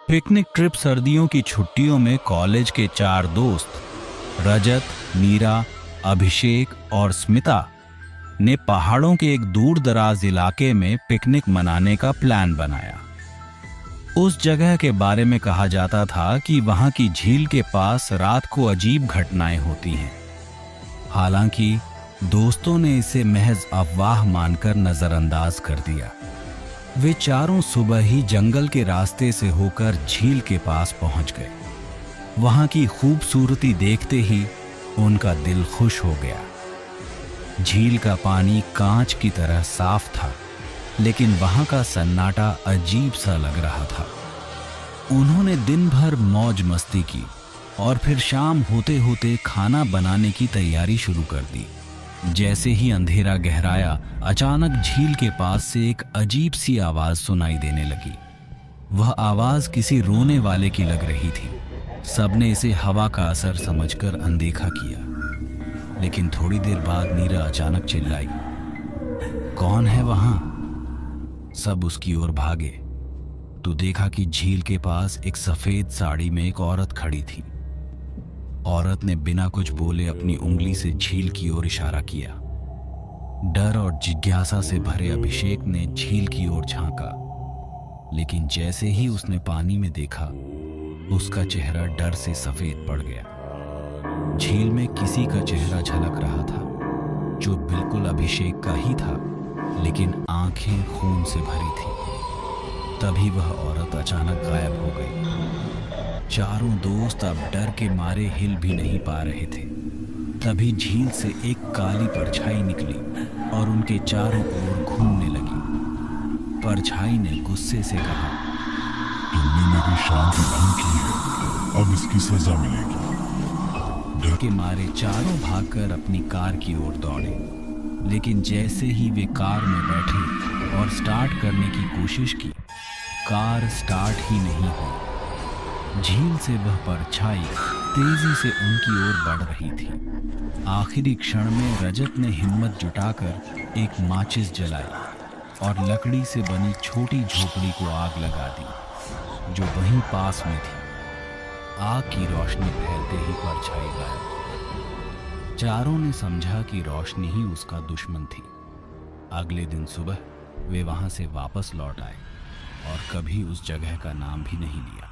Picnic trip सर्दियों की छुट्टियों में कॉलेज के चार दोस्त रजत, नीरा, अभिषेक और स्मिता ने पहाड़ों के एक दूर दराज इलाके में पिकनिक मनाने का प्लान बनाया। उस जगह के बारे में कहा जाता था कि वहां की झील के पास रात को अजीब घटनाएं होती हैं। हालांकि दोस्तों ने इसे महज अफवाह मानकर नजरअंदाज कर दिया। वे चारों सुबह ही जंगल के रास्ते से होकर झील के पास पहुंच गए। वहां की खूबसूरती देखते ही उनका दिल खुश हो गया। झील का पानी कांच की तरह साफ था, लेकिन वहां का सन्नाटा अजीब सा लग रहा था। उन्होंने दिन भर मौज मस्ती की और फिर शाम होते होते खाना बनाने की तैयारी शुरू कर दी। जैसे ही अंधेरा गहराया, अचानक झील के पास से एक अजीब सी आवाज सुनाई देने लगी। वह आवाज किसी रोने वाले की लग रही थी। सबने इसे हवा का असर समझकर अनदेखा किया, लेकिन थोड़ी देर बाद नीरा अचानक चिल्लाई, कौन है वहां? सब उसकी ओर भागे तो देखा कि झील के पास एक सफेद साड़ी में एक औरत खड़ी थी। औरत ने बिना कुछ बोले अपनी उंगली से झील की ओर इशारा किया। डर और जिज्ञासा से भरे अभिषेक ने झील की ओर झांका, लेकिन जैसे ही उसने पानी में देखा, उसका चेहरा डर से सफेद पड़ गया। झील में किसी का चेहरा झलक रहा था, जो बिल्कुल अभिषेक का ही था, लेकिन आंखें खून से भरी थी। तभी वह औरत अचानक गायब हो गई। चारों दोस्त अब डर के मारे हिल भी नहीं पा रहे थे। तभी झील से एक काली परछाई निकली और उनके चारों ओर घूमने लगी। परछाई ने गुस्से से कहा, तुमने मेरी शांति भंग की है, अब इसकी सजा मिलेगी। डर के मारे चारों भागकर अपनी कार की ओर दौड़े, लेकिन जैसे ही वे कार में बैठे और स्टार्ट करने की कोशिश की, कार स्टार्ट ही नहीं हुई। झील से वह परछाई तेजी से उनकी ओर बढ़ रही थी। आखिरी क्षण में रजत ने हिम्मत जुटाकर एक माचिस जलाई और लकड़ी से बनी छोटी झोपड़ी को आग लगा दी, जो वहीं पास में थी। आग की रोशनी फैलते ही परछाई गायब हो गई। चारों ने समझा कि रोशनी ही उसका दुश्मन थी। अगले दिन सुबह वे वहां से वापस लौट आए और कभी उस जगह का नाम भी नहीं लिया।